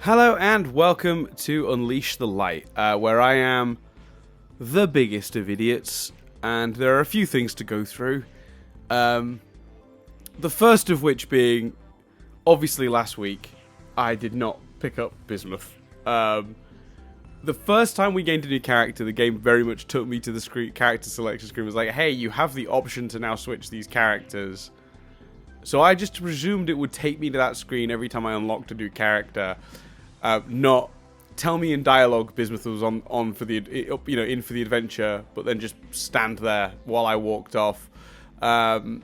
Hello and welcome to Unleash the Light, where I am the biggest of idiots, and there are a few things to go through. The first of which being, obviously last week, I did not pick up Bismuth. The first time we gained a new character, the game very much took me to the character selection screen. It was like, hey, you have the option to now switch these characters. So I just presumed it would take me to that screen every time I unlocked a new character. Not tell me in dialogue Bismuth was on for the in for the adventure, but then just stand there while I walked off. So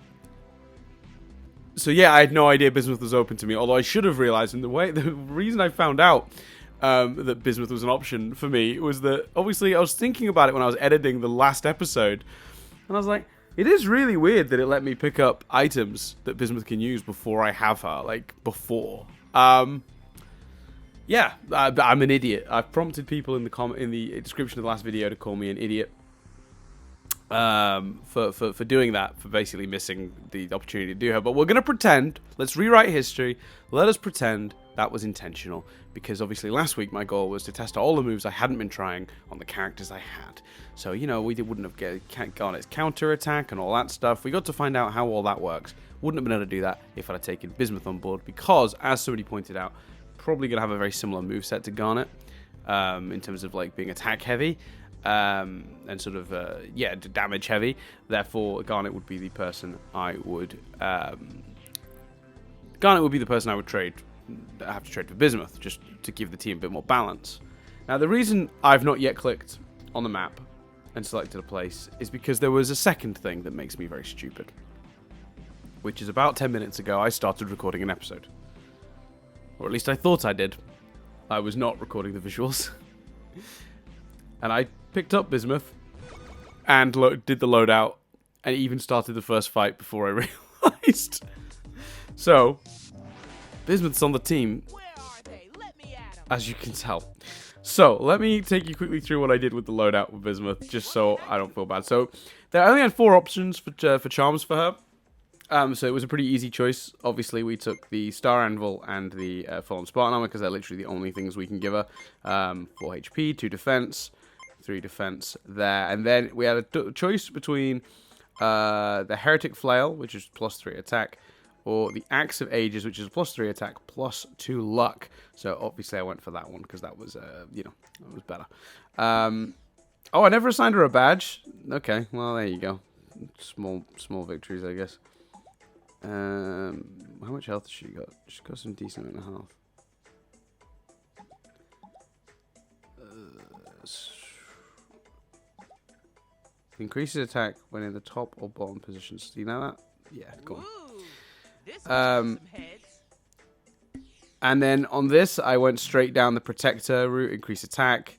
yeah, I had no idea Bismuth was open to me. Although I should have realized, the reason I found out that Bismuth was an option for me was that obviously I was thinking about it when I was editing the last episode, and I was like, it is really weird that it let me pick up items that Bismuth can use before I have her, like before. Yeah, I'm an idiot. I've prompted people in the description of the last video to call me an idiot for doing that, for basically missing the opportunity to do her. But we're going to pretend, let's rewrite history, let us pretend that was intentional. Because obviously last week my goal was to test all the moves I hadn't been trying on the characters I had. So, you know, we wouldn't have gone its counter-attack and all that stuff. We got to find out how all that works. Wouldn't have been able to do that if I'd have taken Bismuth on board. Because, as somebody pointed out, probably going to have a very similar moveset to Garnet. In terms of, like, being attack-heavy. And sort of, damage-heavy. Therefore, Garnet would be the person I would... Garnet would be the person I would have to trade for Bismuth, just to give the team a bit more balance. Now, the reason I've not yet clicked on the map and selected a place is because there was a second thing that makes me very stupid. Which is about 10 minutes ago, I started recording an episode. Or at least I thought I did. I was not recording the visuals. And I picked up Bismuth and did the loadout and even started the first fight before I realized. So, Bismuth's on the team, as you can tell. So, let me take you quickly through what I did with the loadout with Bismuth, just so I don't feel bad. So, I only had 4 options for charms for her. So, it was a pretty easy choice. Obviously, we took the Star Anvil and the Fallen Spartan Armor, because they're literally the only things we can give her. 4 HP, 2 defense, 3 defense there. And then we had a choice between the Heretic Flail, which is plus 3 attack, or the Axe of Ages, which is plus 3 attack, plus 2 luck. So obviously I went for that one because that was, that was better. Oh, I never assigned her a badge. Okay, well there you go. Small victories, I guess. How much health has she got? She's got some decent amount of health. Increases attack when in the top or bottom positions. Do you know that? Yeah, go on. And then on this, I went straight down the Protector route, increase attack,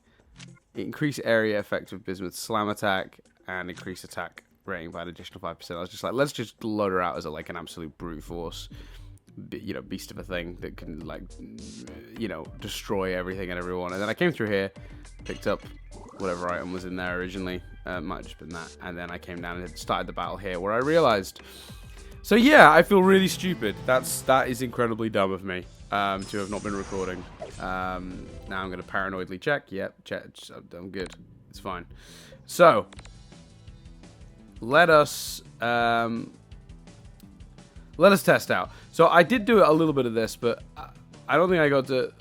increase area effect with Bismuth slam attack, and increase attack rating by an additional 5%. I was just like, let's just load her out as an absolute brute force, beast of a thing that can destroy everything and everyone. And then I came through here, picked up whatever item was in there originally, might have just been that, and then I came down and started the battle here, where I realized. So yeah, I feel really stupid. That is incredibly dumb of me to have not been recording. Now I'm going to paranoidly check. Yep, I'm good. It's fine. So let us test out. So I did do a little bit of this, but I don't think I got to.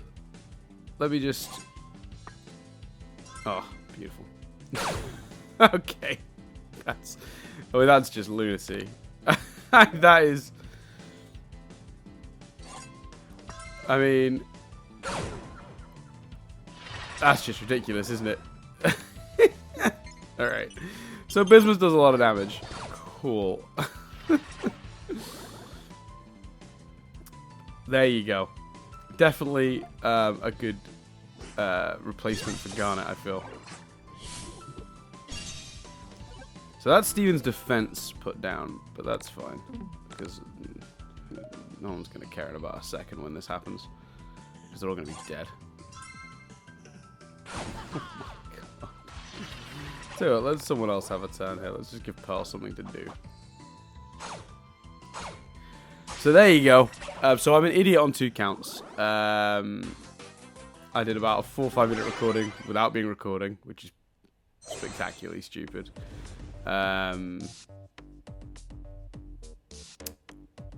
Let me just. Oh, beautiful. Okay, that's just lunacy. That is... I mean... That's just ridiculous, isn't it? Alright. So Bismuth does a lot of damage. Cool. There you go. Definitely a good replacement for Garnet, I feel. So that's Steven's defense put down, but that's fine, because no one's going to care in about a second when this happens, because they're all going to be dead. Oh my god. So let someone else have a turn here. Let's just give Pearl something to do. So there you go. So I'm an idiot on 2 counts. I did about a 4 or 5 minute recording without being recording, which is spectacularly stupid. And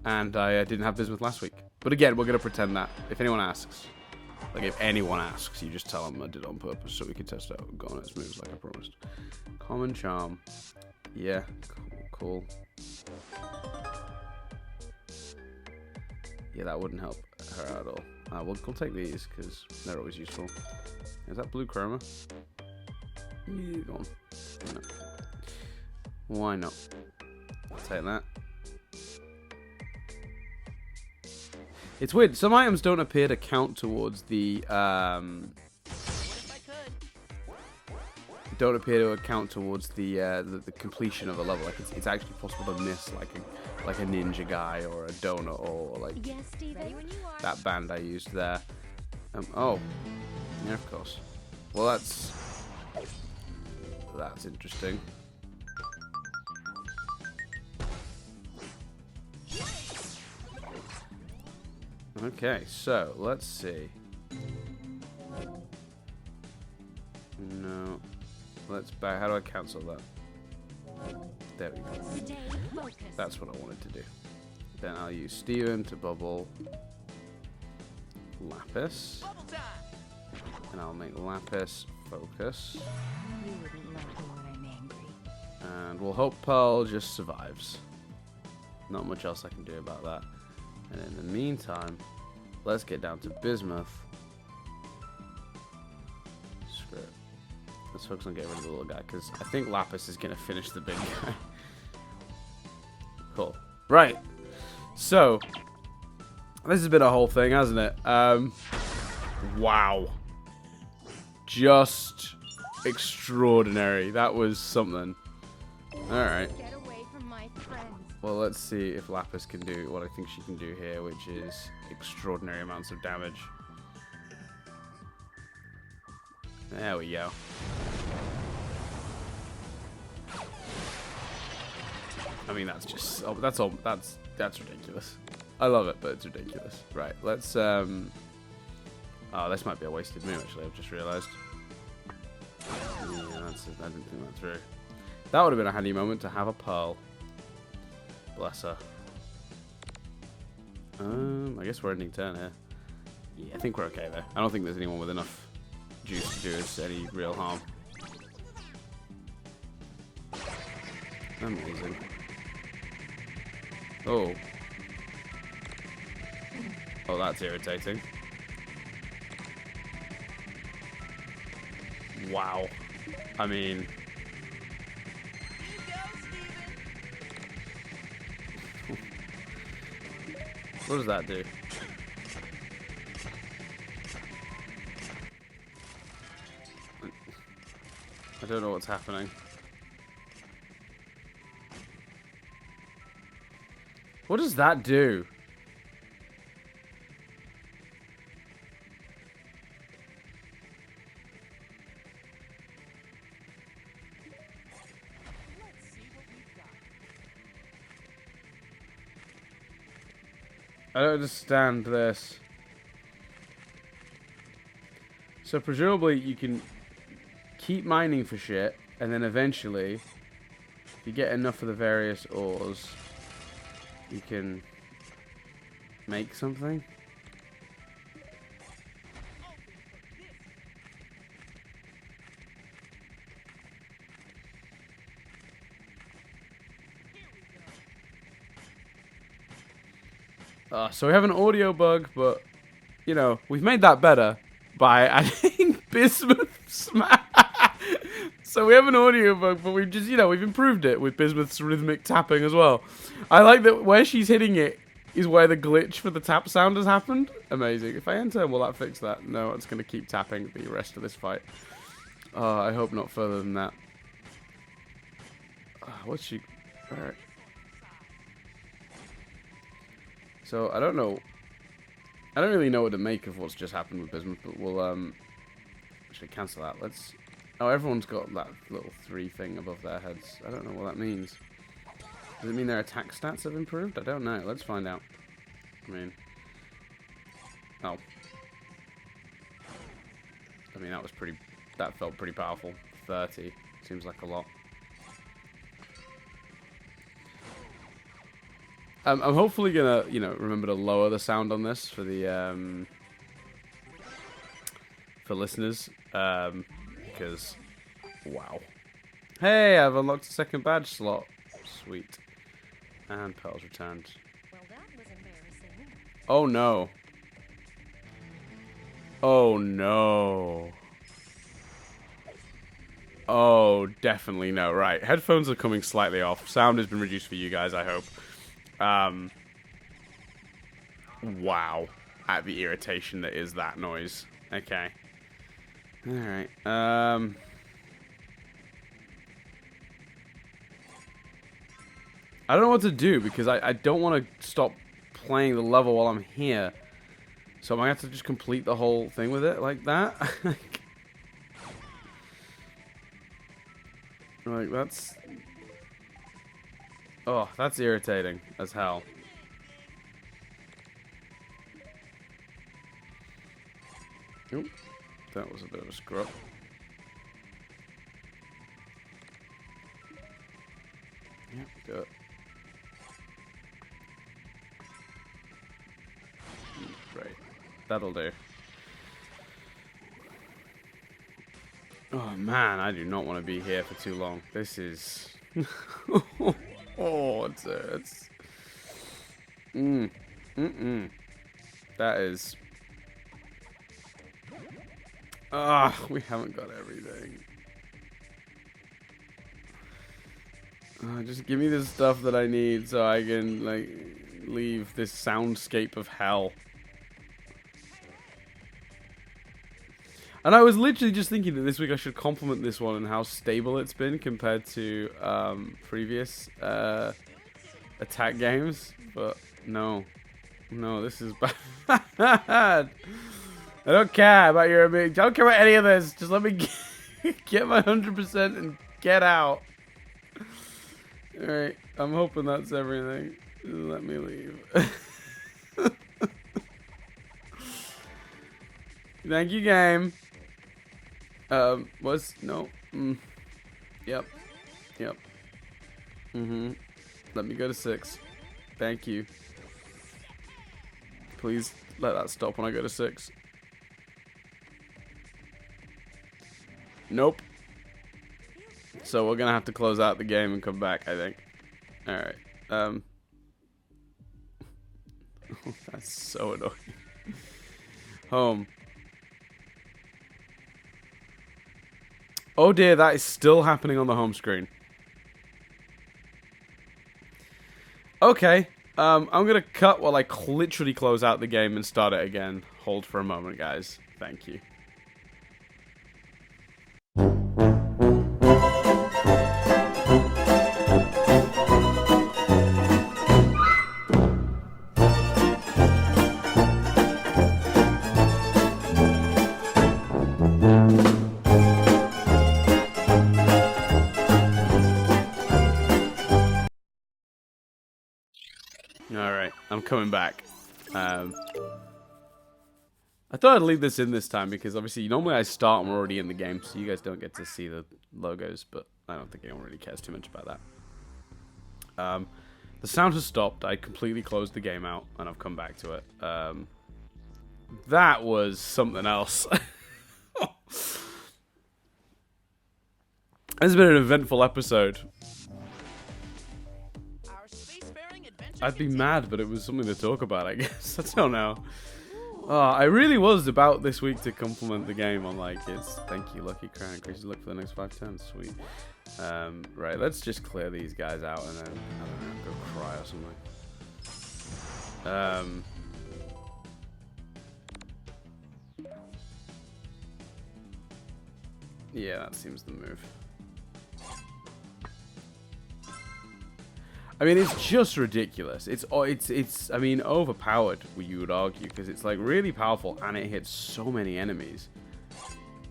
I didn't have bismuth last week. But again, we're going to pretend that. If anyone asks, like if anyone asks, you just tell them I did it on purpose so we can test out and go on its moves like I promised. Common charm. Yeah, cool. Yeah, that wouldn't help her at all. We'll take these because they're always useful. Is that blue chroma? Yeah, go on. No. Why not? I'll take that. It's weird. Some items don't appear to count towards the the completion of a level. Like it's actually possible to miss like a ninja guy or a donut or like that band I used there. Oh, yeah, of course. Well, that's interesting. Okay, so let's see. No, let's back. How do I cancel that? There we go. That's what I wanted to do. Then I'll use Steven to bubble Lapis. And I'll make Lapis focus. And we'll hope Pearl just survives. Not much else I can do about that. And in the meantime, let's get down to bismuth. Screw it. Let's focus on getting rid of the little guy, because I think Lapis is going to finish the big guy. Cool. Right. So, this has been a whole thing, hasn't it? Wow. Just extraordinary. That was something. Alright. Well, let's see if Lapis can do what I think she can do here, which is extraordinary amounts of damage. There we go. I mean, that's just that's ridiculous. I love it, but it's ridiculous. Right, let's oh, this might be a wasted move actually. I've just realized. Yeah, I didn't think that through. That would have been a handy moment to have a pearl. Bless her. I guess we're ending turn here. Yeah, I think we're okay there. I don't think there's anyone with enough juice to do us any real harm. Amazing. Oh. Oh, that's irritating. Wow. I mean... What does that do? I don't know what's happening. What does that do? I don't understand this. So presumably you can keep mining for shit, and then eventually, if you get enough of the various ores, you can make something. So we have an audio bug, but, you know, we've made that better by adding bismuth smash. So we have an audio bug, but we've just, you know, we've improved it with bismuth's rhythmic tapping as well. I like that where she's hitting it is where the glitch for the tap sound has happened. Amazing. If I enter, will that fix that? No, it's going to keep tapping the rest of this fight. I hope not further than that. What's she... Alright. So, I don't know. I don't really know what to make of what's just happened with bismuth, but we'll, actually cancel that. Let's... Oh, everyone's got that little 3 thing above their heads. I don't know what that means. Does it mean their attack stats have improved? I don't know. Let's find out. I mean... Oh. mean, that felt pretty powerful. 30 seems like a lot. I'm hopefully gonna, remember to lower the sound on this for the for listeners, because wow. Hey, I've unlocked a second badge slot. Sweet. And pearls returned. Well, that was embarrassing. Oh no. Oh no. Oh, definitely no. Right, headphones are coming slightly off. Sound has been reduced for you guys, I hope. Wow. At the irritation that is that noise. Okay. Alright. I don't know what to do because I don't want to stop playing the level while I'm here. So am I going to have to just complete the whole thing with it like that? Like, that's... Oh, that's irritating as hell. Oop, that was a bit of a screw-up. Yeah, do it. Right. That'll do. Oh man, I do not want to be here for too long. This is... Oh, it hurts. That is... Ah, we haven't got everything. Just give me the stuff that I need so I can, like, leave this soundscape of hell. And I was literally just thinking that this week I should compliment this one and how stable it's been compared to previous attack games. But no. No, this is bad. I don't care about your ability. I don't care about any of this. Just let me get my 100% and get out. Alright, I'm hoping that's everything. Let me leave. Thank you, game. Was no. Yep. Yep. Let me go to 6. Thank you. Please let that stop when I go to 6. Nope. So we're gonna have to close out the game and come back, I think. Alright. That's so annoying. Home. Oh dear, that is still happening on the home screen. Okay. I'm gonna cut while I literally close out the game and start it again. Hold for a moment, guys. Thank you. Alright, I'm coming back. I thought I'd leave this in this time because obviously normally I start and we're already in the game, so you guys don't get to see the logos, but I don't think anyone really cares too much about that. The sound has stopped. I completely closed the game out and I've come back to it. That was something else. It's been an eventful episode. I'd be mad, but it was something to talk about, I guess. I don't know. I really was about this week to compliment the game on, like, it's thank you, Lucky Crown. Increases luck for the next 5 turns. Sweet. Right, let's just clear these guys out and then, I don't know, go cry or something. Yeah, that seems the move. I mean, it's just ridiculous. It's I mean, overpowered, you would argue, because it's like really powerful and it hits so many enemies.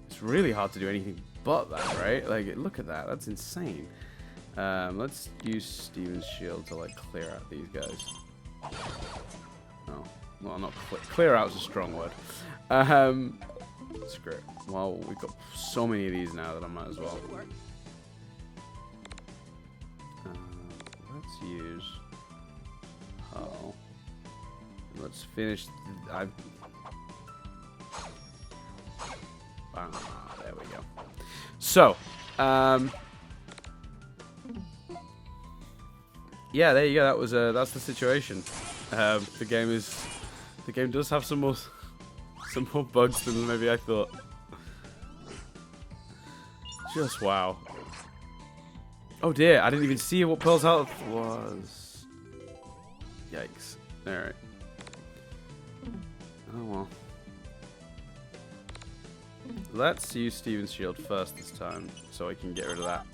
It's really hard to do anything but that, right? Like, look at that. That's insane. Let's use Steven's shield to like clear out these guys. Oh, well, not clear out's a strong word. Screw it. Well, we've got so many of these now that I might as well. Let's use Pearl. Let's finish. There we go. So, yeah, there you go. That was that's the situation. The game does have some more bugs than maybe I thought. Just wow. Oh dear, I didn't even see what Pearl's health was. Yikes. Alright. Oh well. Let's use Steven's shield first this time, so I can get rid of that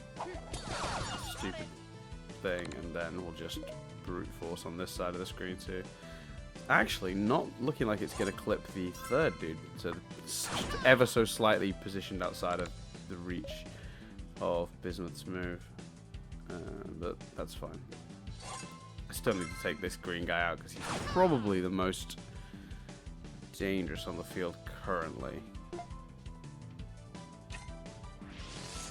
stupid thing, and then we'll just brute force on this side of the screen too. Actually, not looking like it's going to clip the third dude, so it's just ever so slightly positioned outside of the reach of Bismuth's move, but that's fine. I still need to take this green guy out because he's probably the most dangerous on the field currently.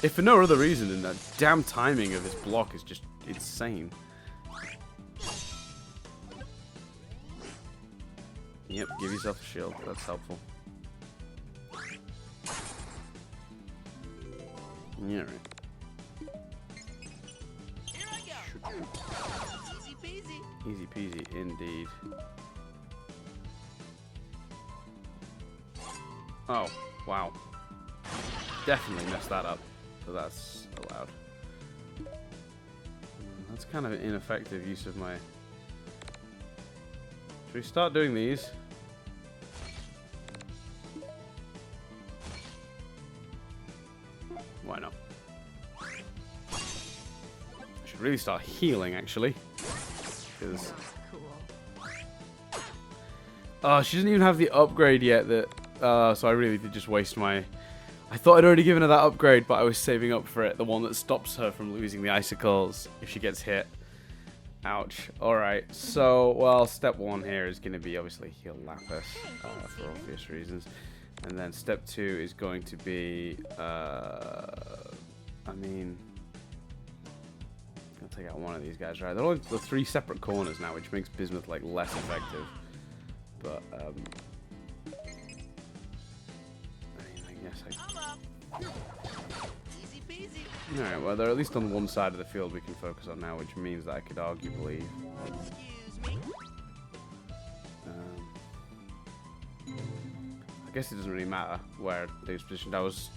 If for no other reason than that damn timing of his block is just insane. Yep, give yourself a shield. That's helpful. Yeah, right. Here I go. Easy peasy. Easy peasy, indeed. Oh, wow. Definitely messed that up. So that's allowed. That's kind of an ineffective use of my... Should we start doing these? Why not? I should really start healing, actually. Because... Oh, she doesn't even have the upgrade yet that... so I really did just waste my... I thought I'd already given her that upgrade, but I was saving up for it. The one that stops her from losing the icicles if she gets hit. Ouch. Alright, so, well, step one here is going to be obviously heal Lapis for obvious reasons. And then step two is going to be, I mean, I'll take out one of these guys, right? They're all the three separate corners now, which makes Bismuth, like, less effective. But, I mean, I guess Easy peasy. Alright, well, they're at least on one side of the field we can focus on now, which means that I could arguably... Excuse me. I guess it doesn't really matter where they was positioned. That was...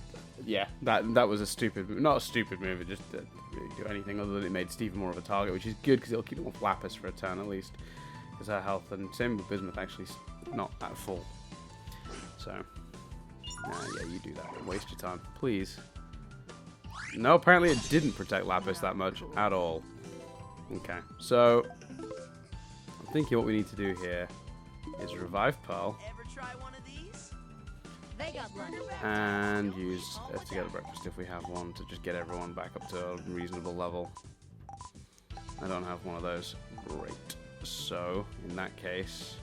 Yeah, that was a stupid move. Not a stupid move, it just didn't really do anything other than it made Steven more of a target, which is good because it'll keep him off Lapis for a turn at least. Because her health, and same with Bismuth, actually not at full. So... yeah, you do that. Waste your time. Please. No, apparently it didn't protect Lapis that much at all. Okay, so I'm thinking what we need to do here is revive Pearl Ever try one of these? They got lunch. and use Together Breakfast if we have one to just get everyone back up to a reasonable level. I don't have one of those. Great. So, in that case,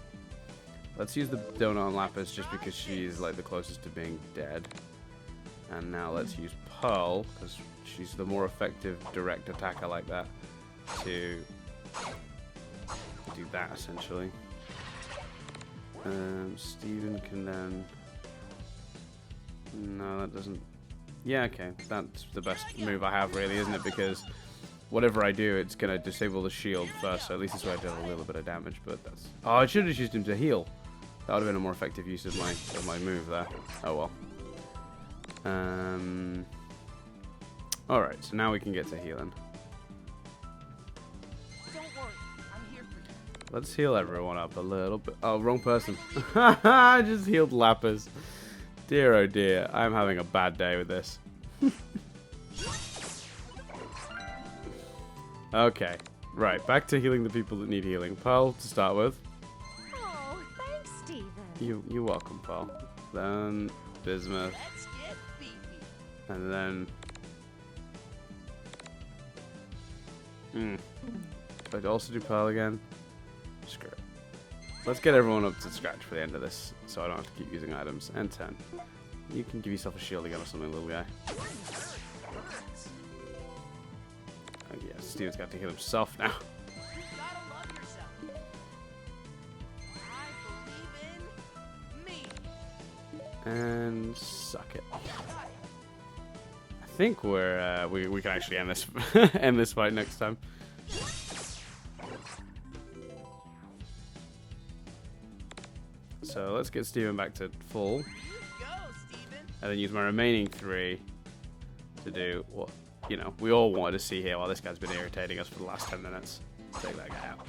let's use the Donut on Lapis just because she's like the closest to being dead. And now let's use Pearl, because she's the more effective direct attacker like that, to do that essentially. Steven can then... No, that doesn't... Yeah, okay, that's the best move I have really, isn't it? Because whatever I do, it's going to disable the shield first, so at least this way I did a little bit of damage, but that's... Oh, I should have used him to heal. That would have been a more effective use of my move there. Oh well. Alright, so now we can get to healing. Don't worry, I'm here for you. Let's heal everyone up a little bit. Oh, wrong person. I just healed Lapis. Dear oh dear, I'm having a bad day with this. Okay, right, back to healing the people that need healing. Pearl to start with. Oh, thanks, Steven. You're welcome, Pearl. Then Bismuth, Let's get beefy. and then... I'd also do Pearl again. Screw it. Let's get everyone up to scratch for the end of this, so I don't have to keep using items. And 10. You can give yourself a shield again or something, little guy. Oh yeah, Steven's got to heal himself now. You gotta love yourself. I believe in me. And suck it. I think we're we can actually end this end this fight next time. So let's get Steven back to full, You go, Steven. and then use my remaining 3 to do what we all wanted to see here while this guy's been irritating us for the last 10 minutes. Take that guy out.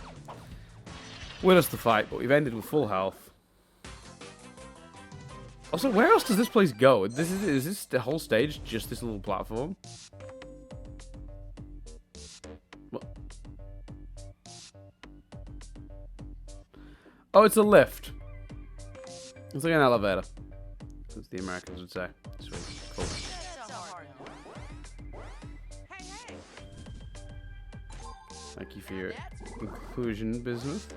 Win us the fight, but we've ended with full health. Also, where else does this place go? Is this the whole stage just this little platform? What? Oh, it's a lift. It's like an elevator, as the Americans would say. Sweet. Cool. That's a hard one. Hey, hey. Thank you for your inclusion, business.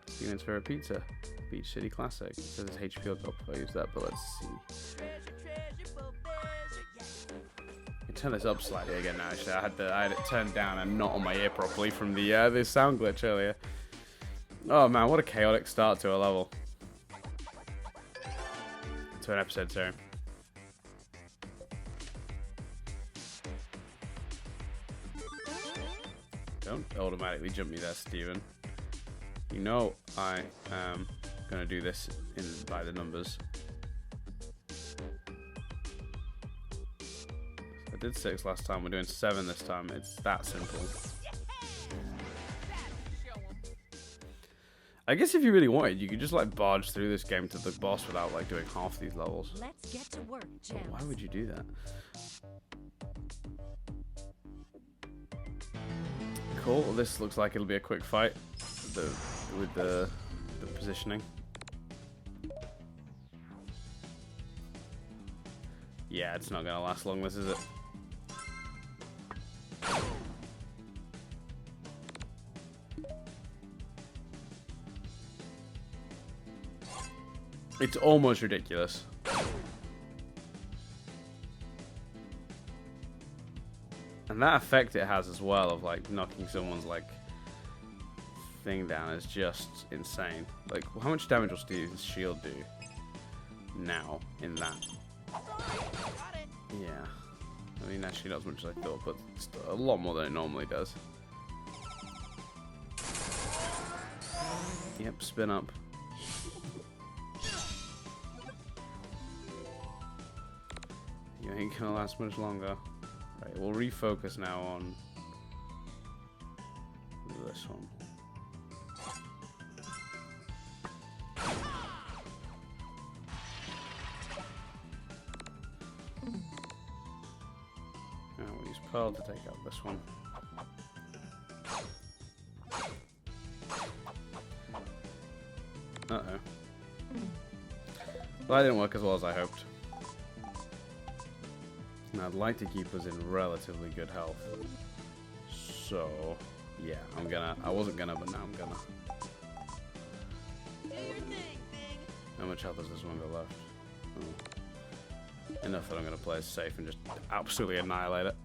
Steven's favorite pizza. Beach City Classic. It says it's HP up. I'll use that, but let's see. Treasure, for pleasure, yeah. I turn this up slightly again now. Actually, I had it turned down and not on my ear properly from the sound glitch earlier. Oh man, what a chaotic start to a level. To an episode, sorry. Don't automatically jump me there, Steven. You know I am gonna do this by the numbers. I did 6 last time, we're doing 7 this time. It's that simple. I guess if you really wanted, you could just like barge through this game to the boss without like doing half these levels. Let's get to work, But Gems. why would you do that? Cool. Well, this looks like it'll be a quick fight with the positioning. Yeah, it's not gonna last long. This is it. It's almost ridiculous. And that effect it has as well of like knocking someone's like thing down is just insane. Like, how much damage will Steve's shield do now in that? Yeah. I mean, actually not as much as I thought, but it's a lot more than it normally does. Yep, spin up. You ain't gonna last much longer. Right, we'll refocus now on this one. Now we'll use Pearl to take out this one. Uh-oh. Well, that didn't work as well as I hoped. And I'd like to keep us in relatively good health. So, yeah, I wasn't gonna, but now I'm gonna. Do your thing, thing. How much health does this one go left? Oh. Enough that I'm gonna play it safe and just absolutely annihilate it.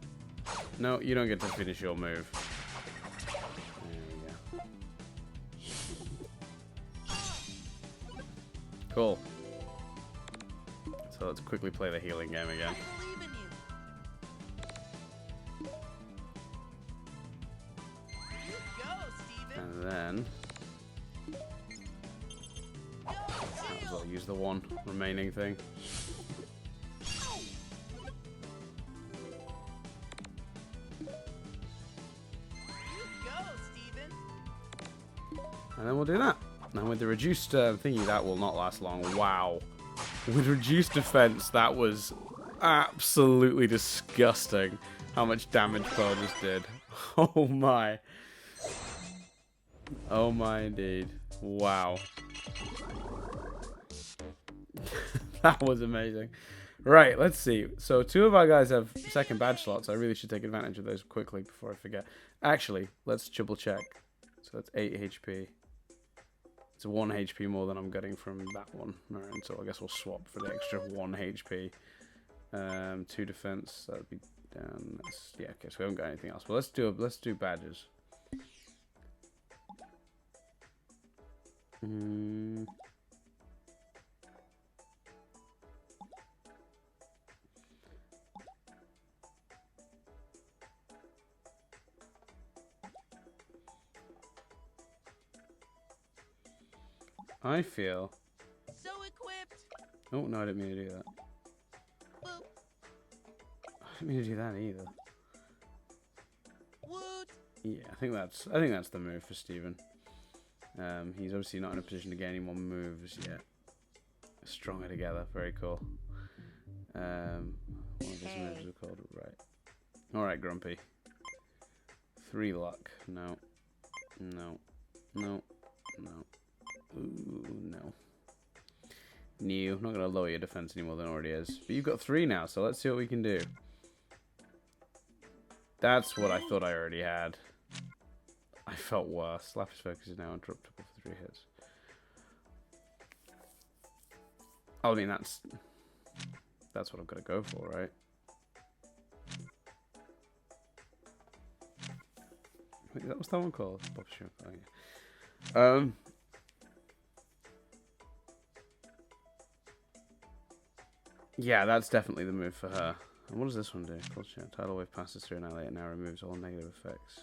No, you don't get to finish your move. There we go. Cool. So let's quickly play the healing game again. I believe in you. You go, Steven. And then might as well use the one remaining thing. You go, Steven. And then we'll do that. Now with the reduced thingy, that will not last long. Wow. With reduced defense, that was absolutely disgusting how much damage Pearl just did. Oh my. Oh my indeed. Wow. That was amazing. Right, let's see. So 2 of our guys have second badge slots. I really should take advantage of those quickly before I forget. Actually, let's triple check. So that's 8 HP. It's 1 HP more than I'm getting from that one. Alright, so I guess we'll swap for the extra 1 HP. 2 defense, that would be down. Yeah, okay, so we haven't got anything else. But let's do badges. I feel. So equipped. Oh no, I didn't mean to do that. Boop. I didn't mean to do that either. Woot. Yeah, I think that's the move for Steven. He's obviously not in a position to get any more moves yet. Stronger together, very cool. One of his moves are called right. All right, Grumpy. 3 luck. No. No. No. No. Ooh, no. New. Not gonna lower your defense any more than it already is. But you've got 3 now, so let's see what we can do. That's what I thought I already had. I felt worse. Lapis Focus is now interruptible for 3 hits. I mean, that's what I've got to go for, right? Wait, what's that one called? Yeah, that's definitely the move for her. And what does this one do? Tidal wave passes through Annihilate and now removes all negative effects.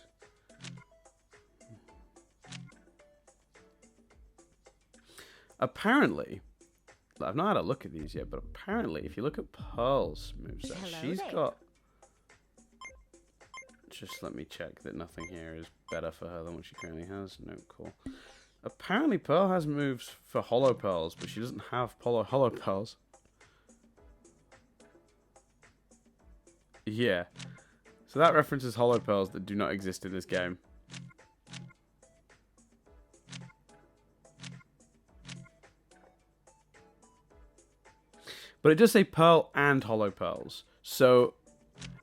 Apparently, I've not had a look at these yet, but apparently, if you look at Pearl's moveset, she's got. Just let me check that nothing here is better for her than what she currently has. No, cool. Apparently, Pearl has moves for Hollow Pearls, but she doesn't have Hollow Pearls. Yeah. So that references Hollow Pearls that do not exist in this game. But it does say Pearl and Hollow Pearls. So,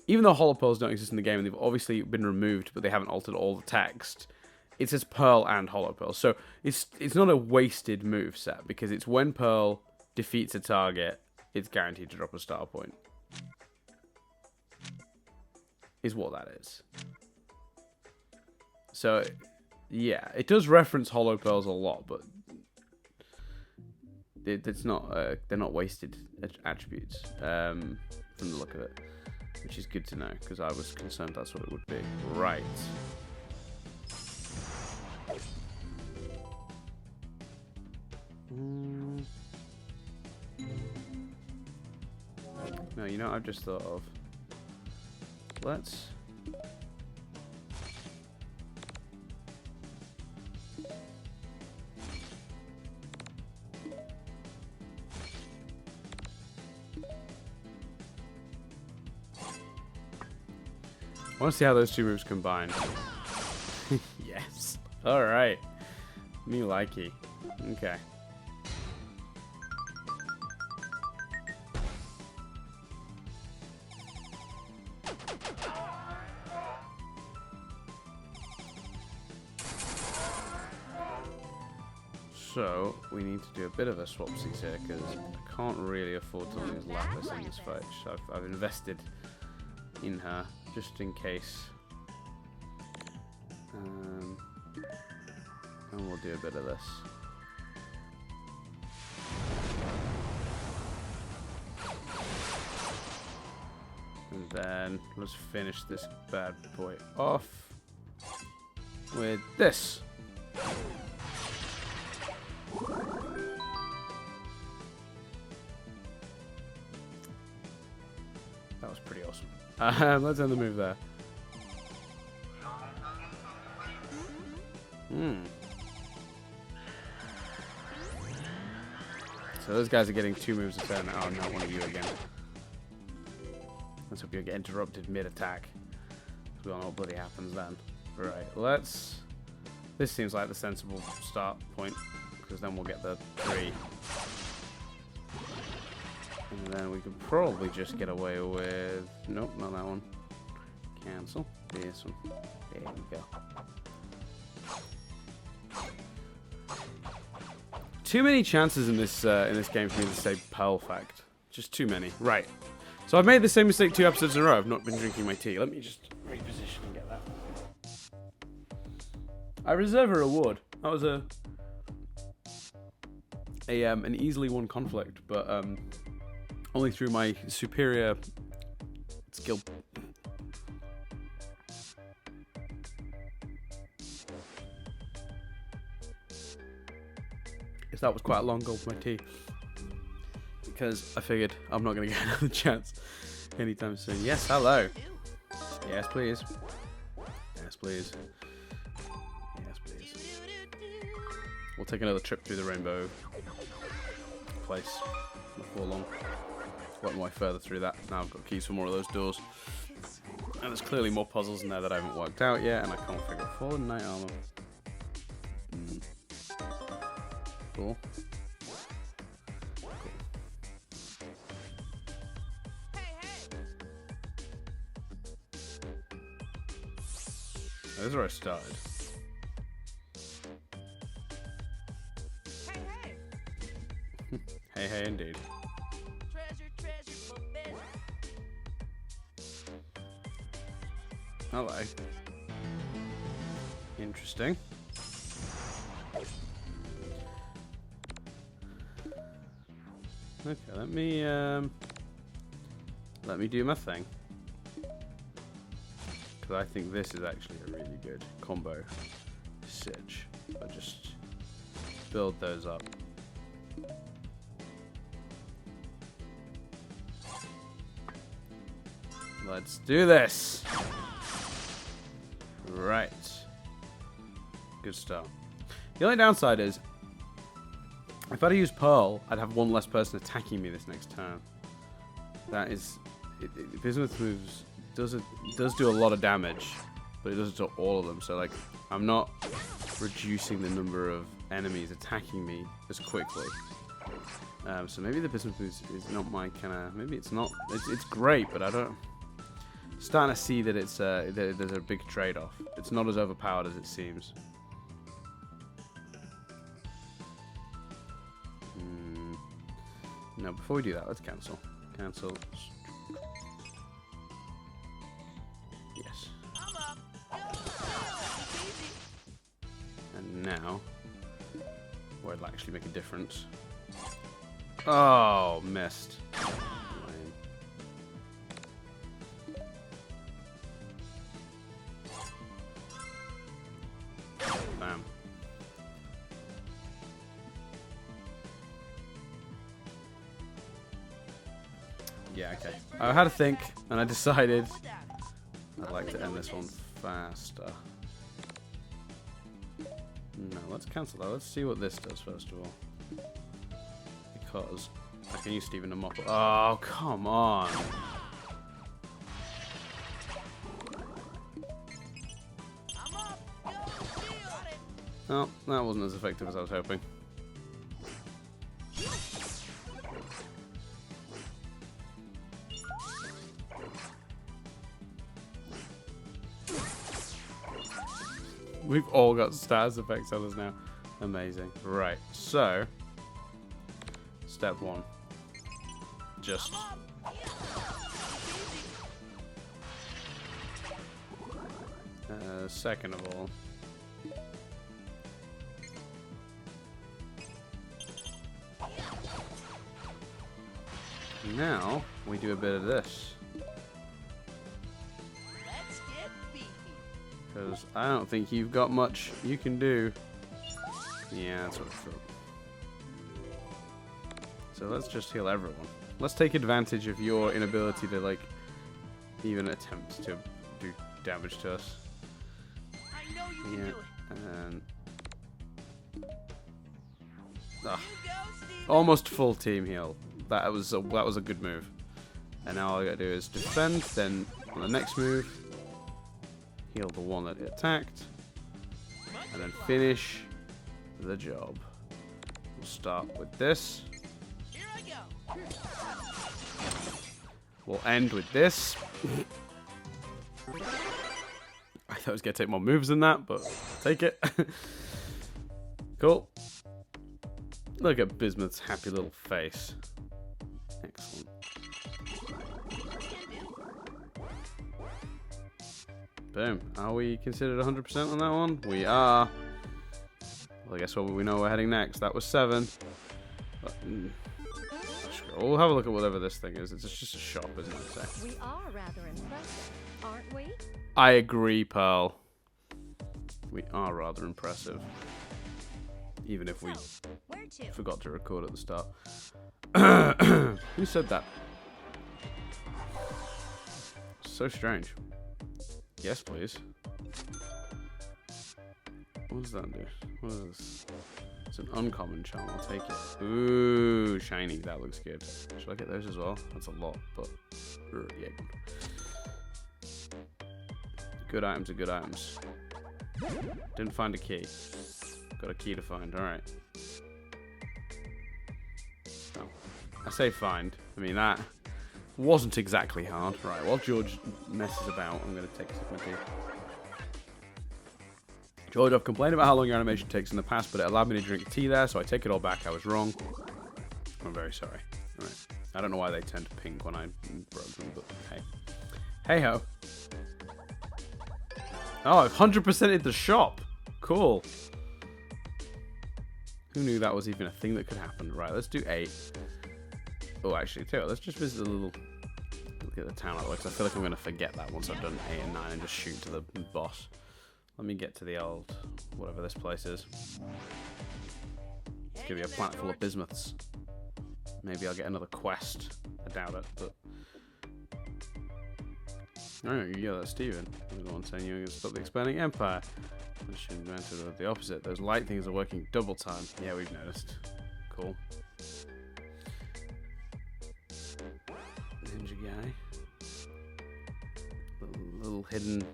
even though Hollow Pearls don't exist in the game, and they've obviously been removed, but they haven't altered all the text, it says Pearl and Hollow Pearls. So, it's not a wasted move set, because it's when Pearl defeats a target, it's guaranteed to drop a star point. Is what that is. So, yeah, it does reference Hollow Pearls a lot, but it's not. They're not wasted attributes from the look of it, which is good to know because I was concerned that's what it would be. Right. No, you know what I've just thought of. Let's. I want to see how those 2 moves combine. Yes. Alright. Me likey. Okay. So, we need to do a bit of a swapsies here, because I can't really afford to lose Lapis in this fight. So I've invested in her, just in case. And we'll do a bit of this. And then, let's finish this bad boy off with this. That was pretty awesome. Let's end the move there. So those guys are getting 2 moves a turn. Oh, not one of you again. Let's hope you get interrupted mid-attack. We all know what bloody happens then. Right, let's... This seems like the sensible start point, because then we'll get the 3. And then we could probably just get away with... Nope, not that one. Cancel. This one. There we go. Too many chances in this game for me to say perfect. Just too many. Right. So I've made the same mistake 2 episodes in a row. I've not been drinking my tea. Let me just reposition and get that. I reserve a reward. That was an easily won conflict, but only through my superior skill. Guess that was quite a long goal for my tea, because I figured I'm not going to get another chance anytime soon. Yes, hello. Yes, please. Yes, please. Yes, please. We'll take another trip through the rainbow place before long. Working my way further through that. Now I've got keys for more of those doors. And there's clearly more puzzles in there that I haven't worked out yet, and I can't figure out. Fallen Knight armor. Cool. This is where I started. Hey, hey, indeed. Hello. Interesting. Okay, let me do my thing. Because I think this is actually a really good combo sitch. I just build those up. Let's do this. Right. Good start. The only downside is, if I'd used Pearl, I'd have one less person attacking me this next turn. That is, Bismuth moves does do a lot of damage, but it does it to all of them. So like, I'm not reducing the number of enemies attacking me as quickly. So maybe the Bismuth moves is not my kind of. Maybe it's not. It's great, but I don't. Starting to see that it's there's a big trade-off. It's not as overpowered as it seems. No, before we do that, let's cancel. Cancel. Yes. And now, where it'll actually make a difference. Oh, missed. Bam. Yeah, okay. I had to think, and I decided I'd like to end this one faster. No, let's cancel that. Let's see what this does first of all. Because I can use Steven to mop. Oh, come on. Oh, that wasn't as effective as I was hoping. We've all got status effects on us now. Amazing. Right, so step one. Just second of all, now we do a bit of this. Because I don't think you've got much you can do. Yeah, that's what I thought. So let's just heal everyone. Let's take advantage of your inability to, like, even attempt to do damage to us. I know you can do it. And almost full team heal. That was a good move. And now all I gotta do is defend. Then on the next move, heal the one that it attacked, and then finish the job. We'll start with this. Here I go. We'll end with this. I thought it was going to take more moves than that, but I'll take it. Cool. Look at Bismuth's happy little face. Excellent. Boom. Are we considered 100% on that one? We are. Well, I guess what we know we're heading next. That was 7. But, we'll have a look at whatever this thing is. It's just a shop, isn't it? So. We are rather impressive, aren't we? I agree, Pearl. We are rather impressive. Even if we Where to? forgot to record at the start. Who said that? So strange. Yes, please. What does that do? What is this? It's an uncommon charm. I'll take it. Ooh, shiny. That looks good. Should I get those as well? That's a lot, but yeah. Good items are good items. Didn't find a key. Got a key to find. All right. Oh, I say find. I mean that wasn't exactly hard. Right. While George messes about, I'm going to take a sip of tea. George, I've complained about how long your animation takes in the past, but it allowed me to drink tea there, so I take it all back. I was wrong. I'm very sorry. All right. I don't know why they turned pink when I broke them, but hey. Hey ho. Oh, I've 100%ed the shop. Cool. Who knew that was even a thing that could happen? Right, let's do 8. Oh, actually, too. Let's just visit a little look at the town otherwise. I feel like I'm going to forget that once I've done 8 and 9 and just shoot to the boss. Let me get to the old, whatever this place is. Let's give you a planet full of bismuths. Maybe I'll get another quest. I doubt it, but... Oh, yeah, that's Steven. He was the one saying you were going to stop the expanding empire. I should have meant the opposite. Those light things are working double time. Yeah, we've noticed. Cool. Ninja guy. Little hidden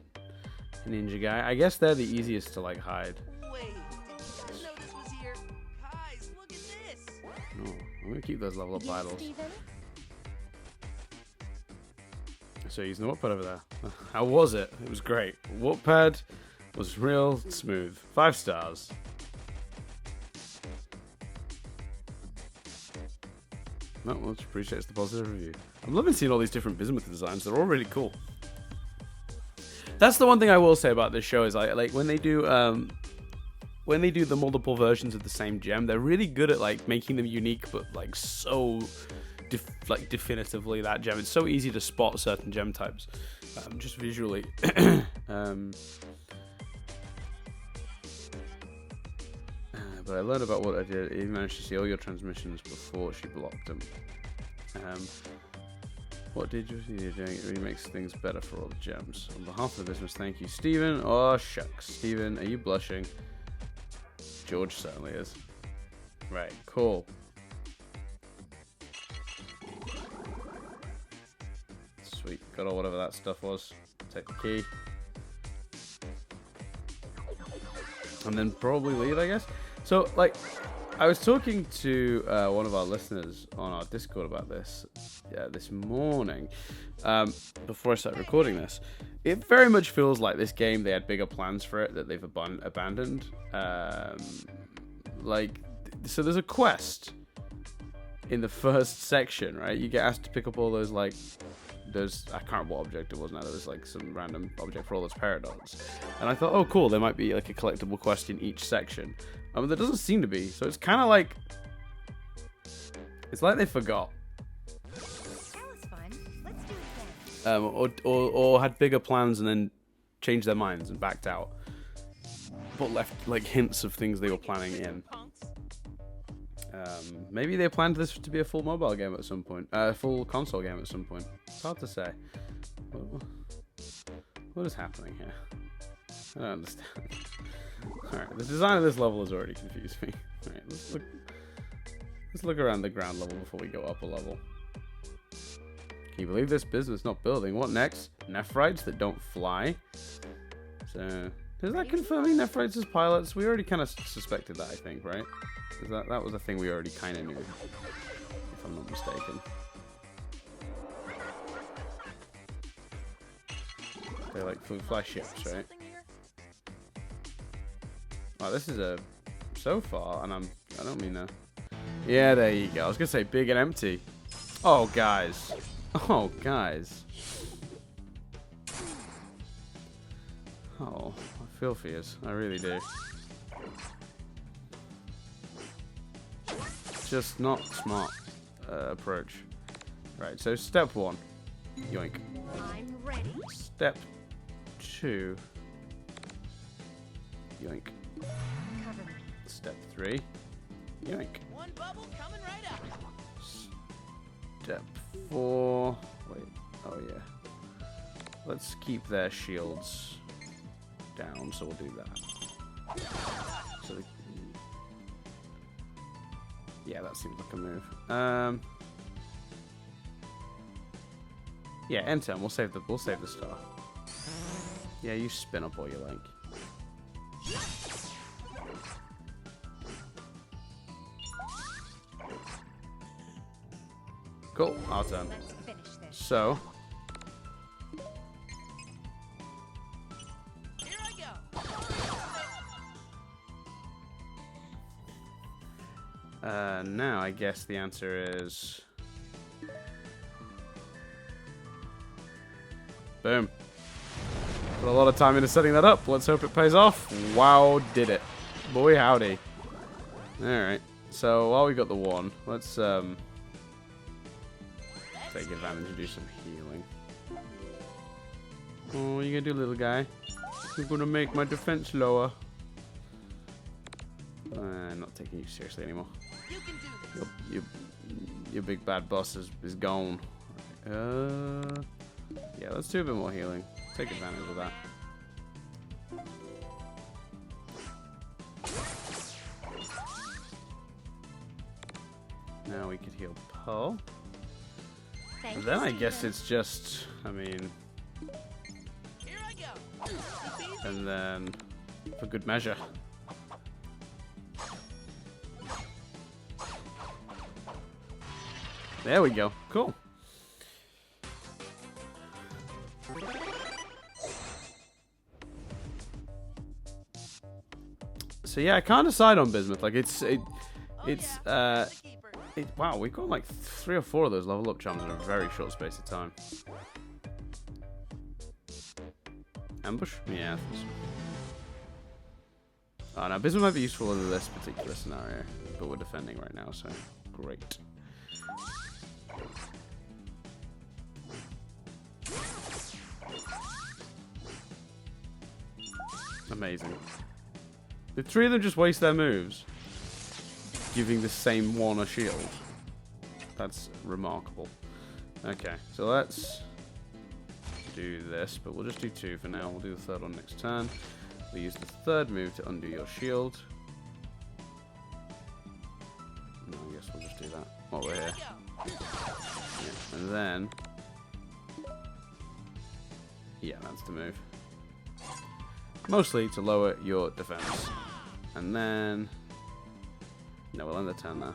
ninja guy. I guess they're the easiest to like hide. Wait, did you guys know this was here? Guys, look at this. Oh, I'm gonna keep those level up idols. Steven? So using the Wattpad over there. How was it? It was great. Wattpad was real smooth. 5 stars. No, much appreciates the positive review. I'm loving seeing all these different bismuth designs. They're all really cool. That's the one thing I will say about this show is like when they do the multiple versions of the same gem, they're really good at like making them unique, but like so definitively that gem. It's so easy to spot certain gem types, just visually. But I learned about what I did. He managed to see all your transmissions before she blocked them. What did you see you're doing? It really makes things better for all the gems. On behalf of the business, thank you, Steven. Oh, shucks. Steven, are you blushing? George certainly is. Right, cool. Sweet. Got all whatever that stuff was. Take the key. And then probably leave, I guess. So, like, I was talking to one of our listeners on our Discord about this this morning, before I started recording this. It very much feels like this game, they had bigger plans for it that they've abandoned. So there's a quest in the first section, right? You get asked to pick up all those, like, I can't remember what object it was now. There was, like, some random object for all those paradox. And I thought, oh, cool, there might be, like, a collectible quest in each section. There doesn't seem to be, so it's kind of like... It's like they forgot. That was fun. Let's do it again. Or had bigger plans and then changed their minds and backed out. But left, like, hints of things they were planning in. Maybe they planned this to be a full mobile game at some point. Full console game at some point. It's hard to say. What is happening here? I don't understand. Alright, the design of this level has already confused me. Alright, let's look around the ground level before we go up a level. Can you believe this business not building? What next? Nephrites that don't fly? So, is that confirming Nephrites as pilots? We already kind of suspected that, I think, right? Because that was a thing we already kind of knew, if I'm not mistaken. They're like fly ships, right? Wow, this is so far, and I don't mean that. Yeah, there you go. I was going to say big and empty. Oh, guys. Oh, guys. Oh, I feel for you. I really do. Just not smart approach. Right, so step 1. Yoink. I'm ready. Step 2. Yoink. Cover me. Step 3. Yoink. One bubble coming right up. Step 4. Wait. Oh, yeah. Let's keep their shields down, so we'll do that. So yeah, that seems like a move. Yeah, end turn. We'll save the star. Yeah, you spin up all you like. Cool. Our turn. Let's finish this. So. Here I go. Now I guess the answer is boom. Put a lot of time into setting that up. Let's hope it pays off. Wow, did it. Boy, howdy. Alright. So, while we got the 1, let's take advantage and do some healing. Oh, what are you gonna do, little guy? You're gonna make my defense lower. I'm not taking you seriously anymore. You can do this. Your big bad boss is gone. Yeah, let's do a bit more healing. Take advantage of that. Now we could heal Pearl. Thank And you, then I guess Steven. it's just, I mean, Here I go. and then for good measure. There we go. Cool. So yeah, I can't decide on Bismuth. Like it's wow, we've got like 3 or 4 of those level up charms in a very short space of time. Ambush? Yeah. Oh no, Bismuth might be useful in this particular scenario, but we're defending right now, so great. Amazing. Did 3 of them just waste their moves? Giving the same one a shield. That's remarkable. Okay, so let's do this, but we'll just do 2 for now. We'll do the 3rd one next turn. We'll use the 3rd move to undo your shield. No, I guess we'll just do that while we're here. Yeah, and then... yeah, that's the move. Mostly to lower your defense. And then... no, we'll end the turn there.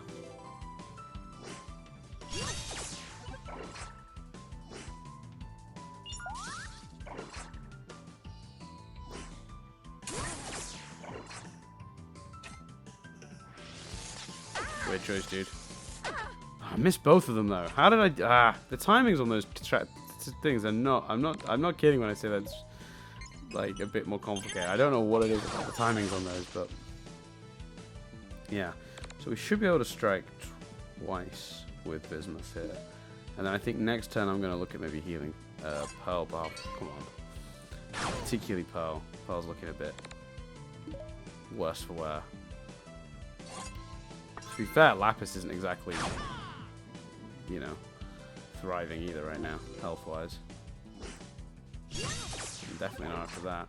Weird choice, dude. Oh, I missed both of them though. How did I? The timings on those things are not. I'm not kidding when I say that's like a bit more complicated. I don't know what it is about the timings on those, but yeah. So we should be able to strike twice with Bismuth here, and then I think next turn I'm going to look at maybe healing Pearl. Bob, come on. Particularly Pearl. Pearl's looking a bit worse for wear. To be fair, Lapis isn't exactly, you know, thriving either right now, health-wise. Definitely not after that.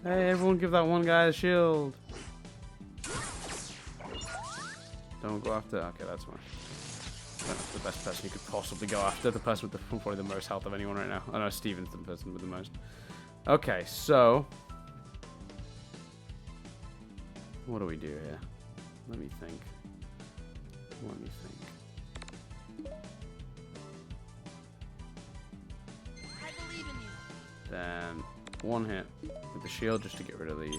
Hey, everyone give that one guy a shield. Don't go after... okay, that's fine. That's the best person you could possibly go after. The person with the, probably the most health of anyone right now. I know Steven's the person with the most. Okay, so... what do we do here? Let me think. Let me think. I believe in you. Then one hit with the shield just to get rid of the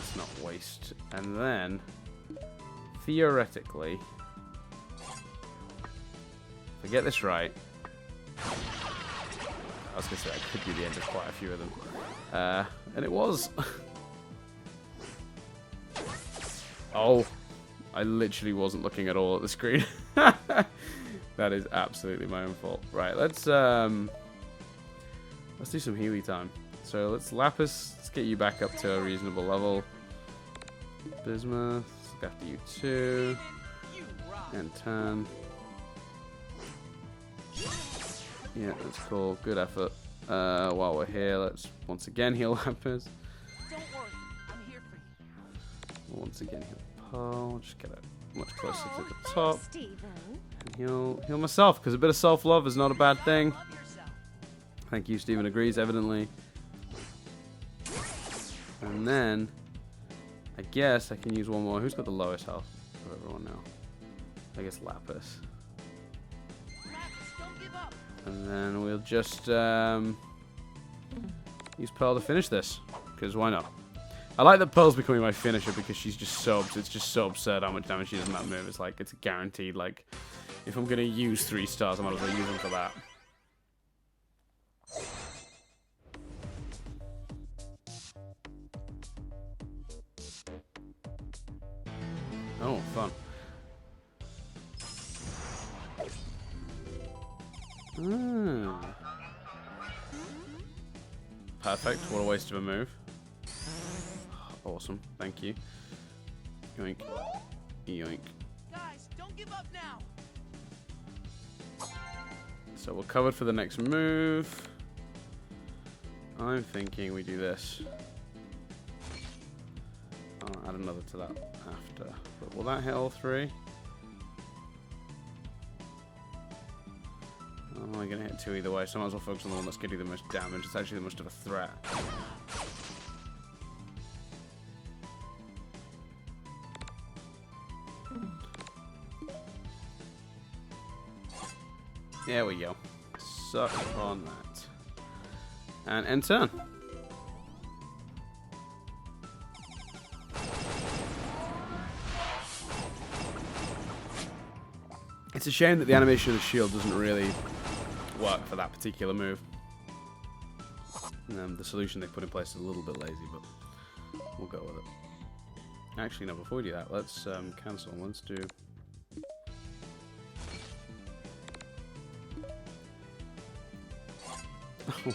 let's not waste. And then, theoretically, if I get this right, I was going to say that could be the end of quite a few of them. And it was. Oh, I literally wasn't looking at all at the screen. That is absolutely my own fault. Right, let's do some Healy time. So let's Lapis, let's get you back up to a reasonable level. Bismuth, let's look after you too. And turn. Yeah, that's cool. Good effort. While we're here, let's once again heal Lapis. Don't worry, I'm here for you. Once again heal Pearl. Just get it much closer to the top. Steven. And heal myself, because a bit of self-love is not a bad thing. Love yourself. Thank you, Steven agrees, evidently. And then, I guess I can use one more. Who's got the lowest health of everyone now? I guess Lapis. Lapis, don't give up. And then we'll just use Pearl to finish this, because why not? I like that Pearl's becoming my finisher because she's just so it's just so absurd how much damage she does in that move. It's like it's guaranteed. Like if I'm gonna use 3 stars, I might as well use them for that. Oh, fun. Perfect. What a waste of a move. Awesome. Thank you. Yoink. Yoink. Guys, don't give up now. So we're covered for the next move. I'm thinking we do this. I'll add another to that after. But will that hit all 3? I'm only going to hit 2 either way, so I might as well focus on the one that's going to do the most damage. It's actually the most of a threat. There we go. Suck on that. And end turn. It's a shame that the animation of the shield doesn't really work for that particular move. The solution they put in place is a little bit lazy, but we'll go with it. Actually, no, before we do that, let's cancel. Let's do...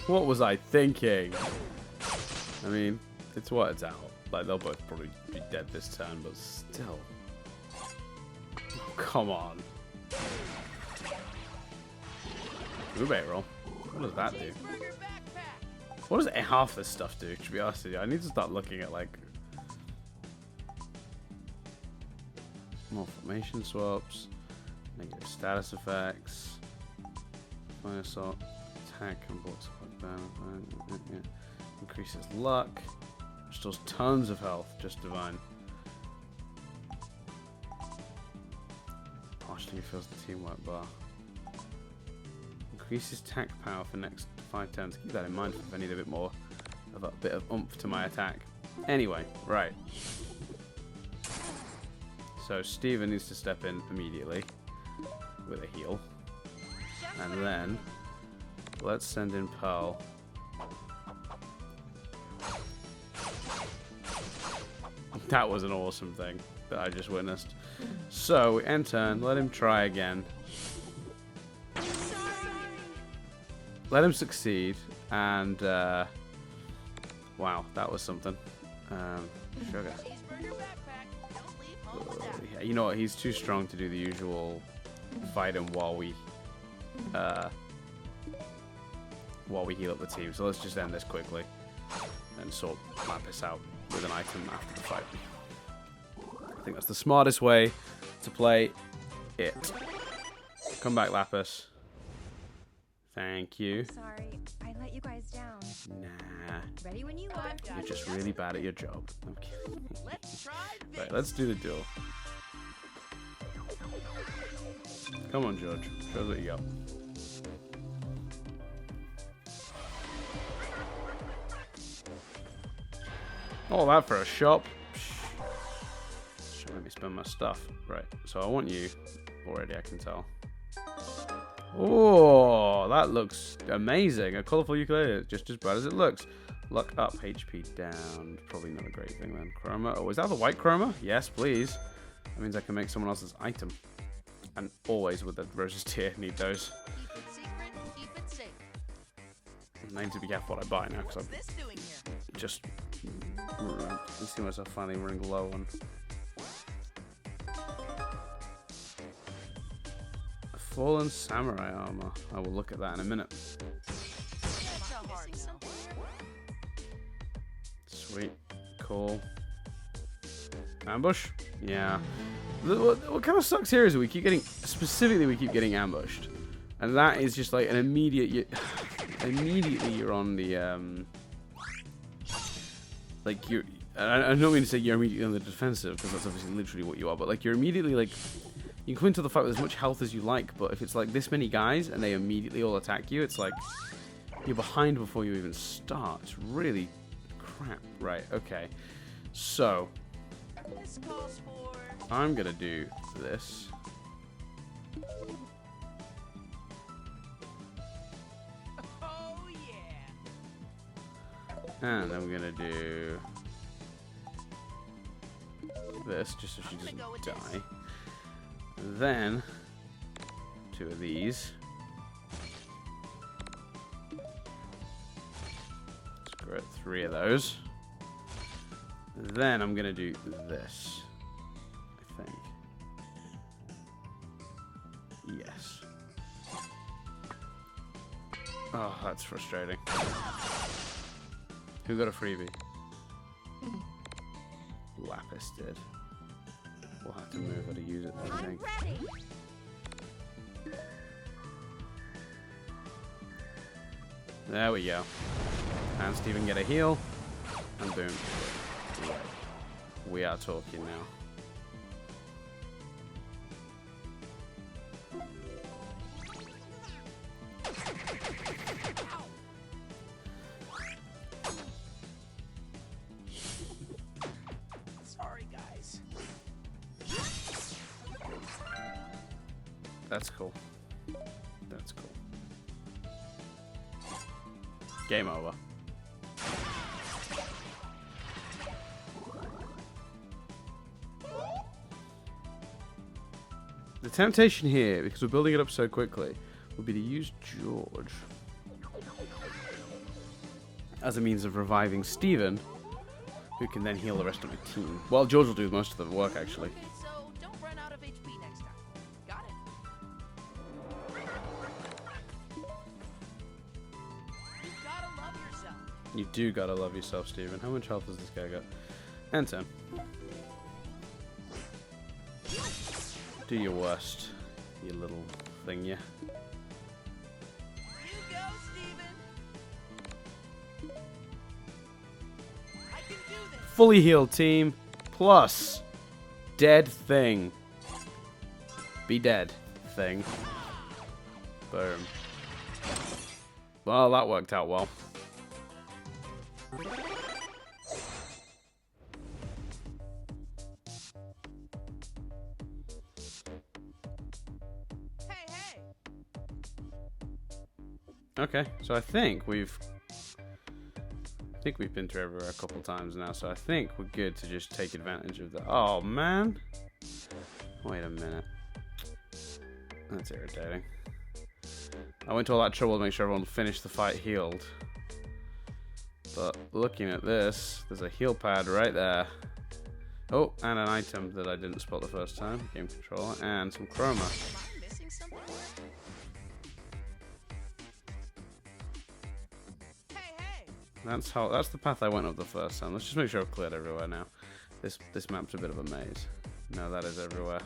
What was I thinking? I mean, it's what it's out. Like, they'll both probably be dead this turn, but still. Oh, come on. Ube roll. What does that do? Cheeseburger backpack. What does half this stuff do, to be honest with you? I need to start looking at, like... more formation swaps. Negative status effects. Fire assault. Attack and blocks down. Increases luck. Restores tons of health. Just divine. Partially fills the teamwork bar. Increases attack power for next 5 turns. Keep that in mind if I need a bit more of a bit of oomph to my attack. Anyway, right. So Steven needs to step in immediately with a heal. And then let's send in Pearl. That was an awesome thing that I just witnessed. So, end turn, let him try again. Let him succeed, and wow, that was something. Sugar. Cheeseburger backpack. Don't leave home without it. Yeah, you know what? He's too strong to do the usual fight him while we heal up the team. So let's just end this quickly and sort Lapis out with an item after the fight. I think that's the smartest way to play it. Come back, Lapis. Thank you. Sorry, I let you guys down. Nah, Ready when you are. you're just really bad at your job. I'm kidding. Let's try this. Right, let's do the duel. Come on, George. Show us what you got. All that for a shop. spend my stuff. Right, so I want you already, I can tell. Oh, that looks amazing. A colourful ukulele, just as bright as it looks. Luck up, HP down. Probably not a great thing then. Chroma. Oh, is that the white chroma? Yes, please. That means I can make someone else's item. And always with the Rose's Tear, need those. Keep it secret, keep it safe. I need to be careful what I buy now, because I'm What's this doing here? just... I see myself finally running low on... Fallen Samurai armor. I will look at that in a minute. That's a hard no. Sweet. Cool. Ambush? Yeah. What kind of sucks here is that we keep getting... Specifically, we keep getting ambushed. And that is just like an immediate... Immediately you're on the... Like, you're... I don't mean to say you're immediately on the defensive, because that's obviously literally what you are, but like, you're immediately like... You can come into the fight with as much health as you like, but if it's like this many guys and they immediately all attack you, it's like you're behind before you even start. It's really crap. Right, okay. So, This calls for... I'm going to do this. Oh, yeah. And I'm going to do this, just so she doesn't go with die. this. Then, 2 of these. Screw it, 3 of those. Then I'm gonna do this. I think. Yes. Oh, that's frustrating. Who got a freebie? Lapis did. We'll have to move her to use it, I I'm think. ready. There we go. And Steven get a heal. And boom. Yeah. We are talking now. Sorry, guys. That's cool. That's cool. Game over. The temptation here, because we're building it up so quickly, would be to use George as a means of reviving Steven, who can then heal the rest of the team. Well, George will do most of the work, actually. Okay, so don't run out of HP next time. Got it? You gotta love yourself. You do gotta love yourself, Steven. How much health has this guy got? And 10. Do your worst, you little thing, yeah. You go, Steven. I can do this. Fully healed team, plus dead thing. Be dead, thing. Boom. Well, that worked out well. Hey, hey. Okay, so I think we've been through everywhere a couple times now, so I think we're good to just take advantage of the... Oh, man. Wait a minute. That's irritating. I went to all that trouble to make sure everyone finished the fight healed. But looking at this, there's a heal pad right there. Oh, and an item that I didn't spot the first time. Game controller. And some chroma. Am I missing something? Hey, hey. That's the path I went up the first time. Let's just make sure I've cleared everywhere now. This map's a bit of a maze. No, that is everywhere.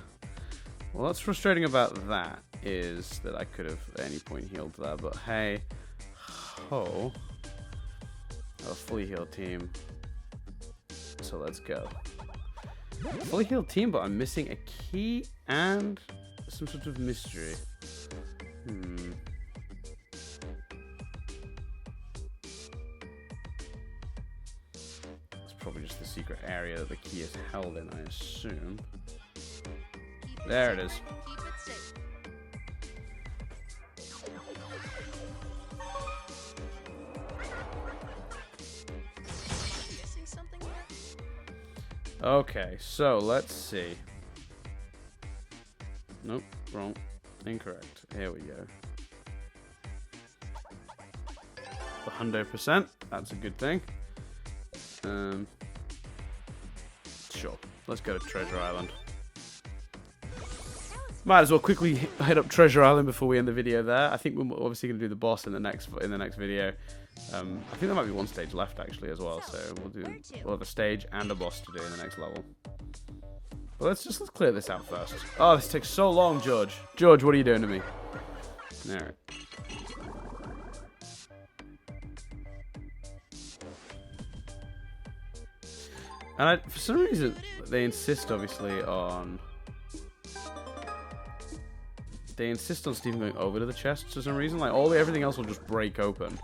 Well, what's frustrating about that is that I could have at any point healed there, but hey, ho, a fully healed team. So let's go. Fully healed team, but I'm missing a key and some sort of mystery. It's probably just the secret area that the key is held in, I assume. There it is. Keep it safe. Missing something here? Okay, so let's see. Nope, wrong. Incorrect. Here we go. The 100%. That's a good thing. Sure. Let's go to Treasure Island. Might as well quickly hit up Treasure Island before we end the video there. I think we're obviously going to do the boss in the next video. I think there might be one stage left actually as well, so we'll have a stage and a boss to do in the next level. But let's clear this out first. Oh, this takes so long, George. George, what are you doing to me? Alright. And for some reason, they insist obviously on... They insist on Steven going over to the chests for some reason. Like, everything else will just break open.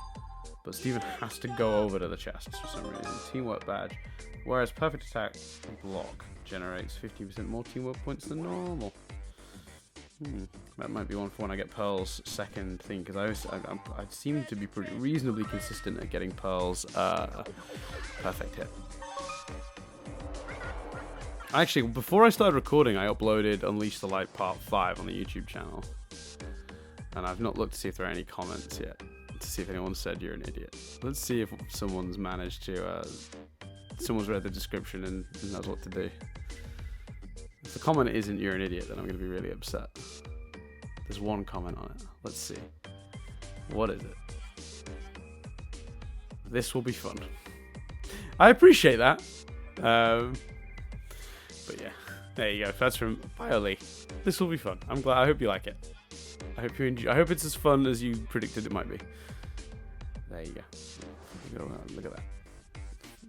But Steven has to go over to the chests for some reason. Teamwork badge. Whereas perfect attack block generates 50% more teamwork points than normal. That might be one for when I get Pearl's second thing, because I seem to be pretty reasonably consistent at getting Pearl's perfect hit. Actually, before I started recording, I uploaded Unleash the Light Part 5 on the YouTube channel. And I've not looked to see if there are any comments yet, to see if anyone said you're an idiot. Let's see if someone's managed to, someone's read the description and knows what to do. If the comment isn't you're an idiot, then I'm going to be really upset. There's one comment on it. Let's see. What is it? This will be fun. I appreciate that. But yeah, there you go. That's from Violi. This will be fun. I'm glad. I hope you like it. I hope you enjoy. I hope it's as fun as you predicted it might be. There you go. Look at that.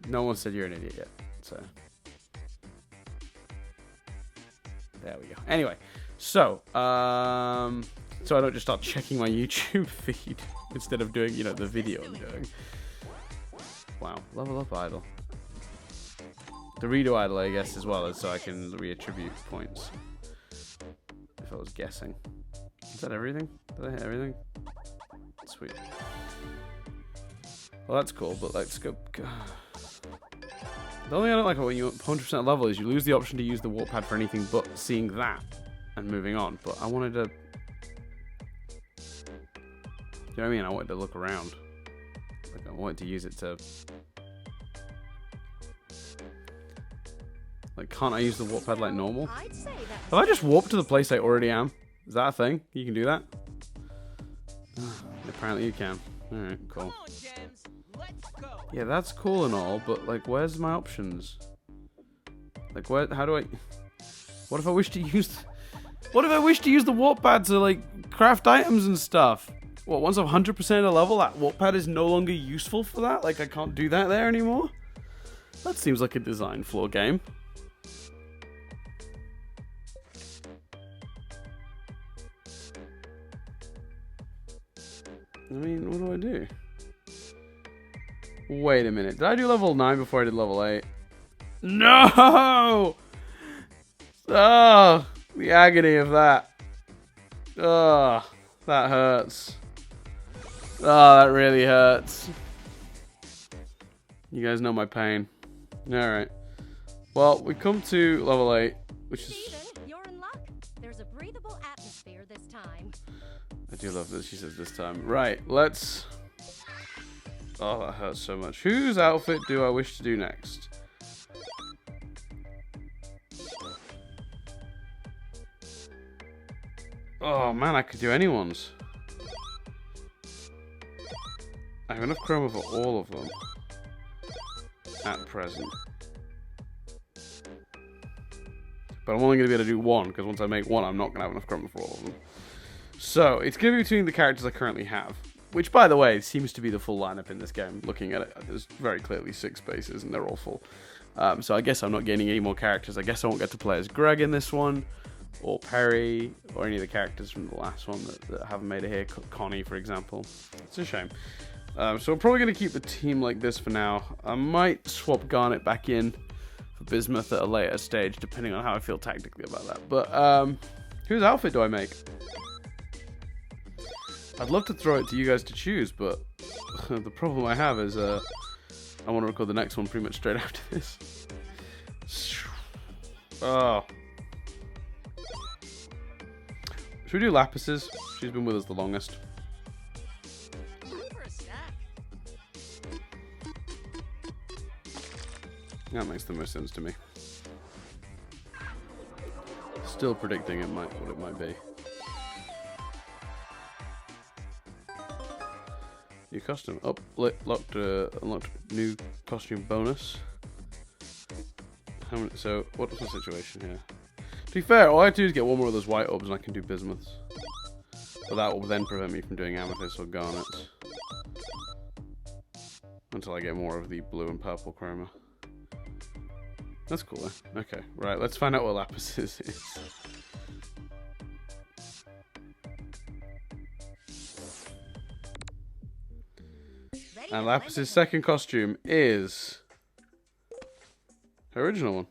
No one said you're an idiot yet. So there we go. Anyway, so so I don't just start checking my YouTube feed instead of doing, you know, the video I'm doing. Wow, level up idol. The redo idle, I guess, as well, as so I can reattribute points. If I was guessing. Is that everything? Did I hit everything? Sweet. Well, that's cool, but let's go. The only thing I don't like when you're 100% level is you lose the option to use the warp pad for anything but seeing that and moving on. But I wanted to... You know what I mean? I wanted to look around. Like, I wanted to use it to... Like, can't I use the warp pad like normal? Have I just warped to the place I already am? Is that a thing? You can do that? Apparently you can. Alright, cool. Come on, Gems. Let's go. Yeah, that's cool and all, but, like, where's my options? Like, how do I... What if I wish to use... What if I wish to use the warp pad to, like, craft items and stuff? What, once I'm 100% of the level, that warp pad is no longer useful for that? Like, I can't do that there anymore? That seems like a design flaw game. I mean, what do I do? Wait a minute. Did I do level 9 before I did level 8? No! Oh, the agony of that. Oh, that hurts. Oh, that really hurts. You guys know my pain. Alright. Well, we come to level 8, which is... Steven, you're in luck. There's a breathable atmosphere this time. I do love that she says this time. Right, let's... Oh, that hurts so much. Whose outfit do I wish to do next? Oh, man, I could do anyone's. I have enough chroma for all of them. At present. But I'm only going to be able to do one, because once I make one, I'm not going to have enough chroma for all of them. So, it's going to be between the characters I currently have. Which, by the way, seems to be the full lineup in this game. Looking at it, there's very clearly 6 spaces, and they're all full. So I guess I'm not gaining any more characters. I guess I won't get to play as Greg in this one, or Perry, or any of the characters from the last one that haven't made it here. Connie, for example. It's a shame. So I'm probably going to keep the team like this for now. I might swap Garnet back in for bismuth at a later stage, depending on how I feel tactically about that. But whose outfit do I make? I'd love to throw it to you guys to choose, but the problem I have is I want to record the next one pretty much straight after this. Oh. Should we do Lapis's? She's been with us the longest. That makes the most sense to me. Still predicting what it might be. New costume. Oh, unlocked new costume bonus. So, what's the situation here? To be fair, all I have to do is get one more of those white orbs and I can do bismuths. But that will then prevent me from doing amethysts or garnets. Until I get more of the blue and purple chroma. That's cool, eh? Okay, right, let's find out what Lapis is. And Lapis's second costume is her original one.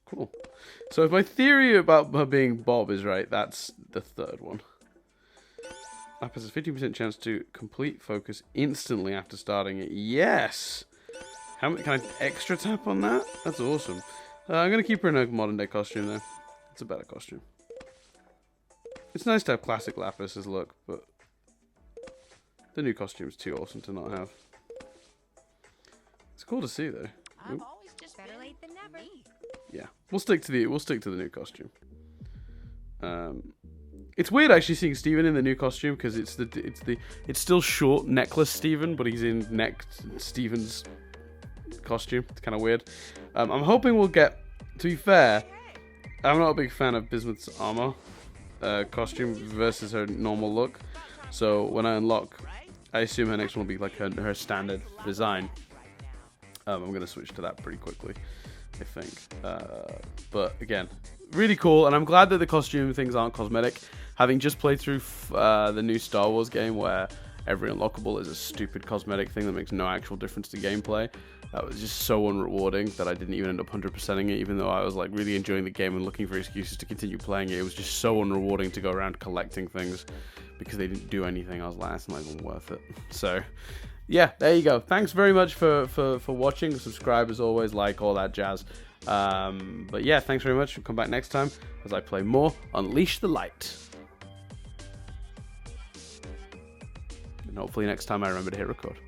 Cool. So if my theory about her being Bob is right, that's the third one. Lapis has 15% chance to complete focus instantly after starting it. Yes! How many, can I extra tap on that? That's awesome. I'm going to keep her in a modern day costume though. It's a better costume. It's nice to have classic Lapis's look, but the new costume's too awesome to not have. It's cool to see though. I've always just Better been late than never. me. Yeah, we'll stick to the new costume. It's weird actually seeing Steven in the new costume because it's still short necklace Steven, but he's in Steven's costume. It's kind of weird. I'm hoping we'll get. To be fair, I'm not a big fan of Bismuth's armor costume versus her normal look. So when I unlock, I assume her next one will be like her standard design. I'm gonna switch to that pretty quickly, I think. But again, really cool, and I'm glad that the costume things aren't cosmetic. Having just played through the new Star Wars game where every unlockable is a stupid cosmetic thing that makes no actual difference to gameplay, that was just so unrewarding that I didn't even end up 100%ing it, even though I was like really enjoying the game and looking for excuses to continue playing it. It was just so unrewarding to go around collecting things because they didn't do anything. I was like, that's not even worth it. So yeah, there you go. Thanks very much for watching. Subscribe as always, like all that jazz. But yeah, thanks very much. Come back next time as I play more Unleash the Light. And hopefully next time I remember to hit record.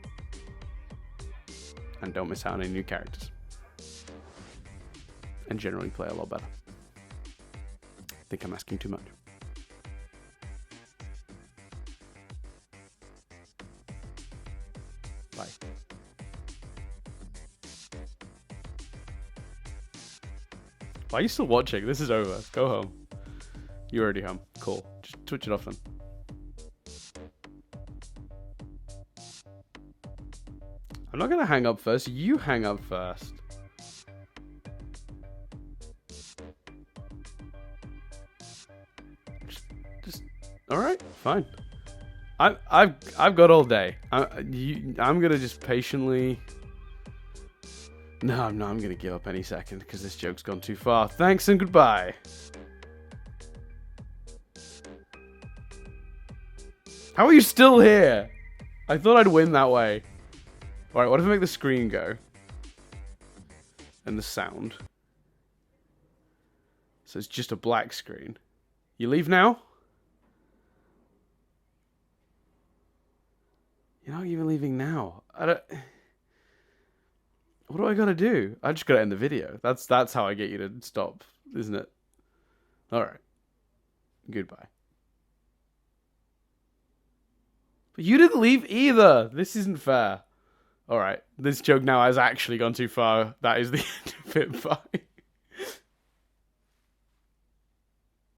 And don't miss out on any new characters. And generally play a lot better. I think I'm asking too much. Bye. Why are you still watching? This is over. Go home. You're already home. Cool. Just switch it off then. I'm not going to hang up first. You hang up first. Just all right, fine. I've got all day. I'm gonna just patiently. No, I'm not. I'm gonna give up any second because this joke's gone too far. Thanks and goodbye. How are you still here? I thought I'd win that way. All right, what if I make the screen go and the sound? So it's just a black screen. You leave now? You're not even leaving now. I don't. What do I gotta do? I just gotta end the video. That's how I get you to stop, isn't it? All right. Goodbye. But you didn't leave either. This isn't fair. All right. This joke now has actually gone too far. That is the end of it. Bye.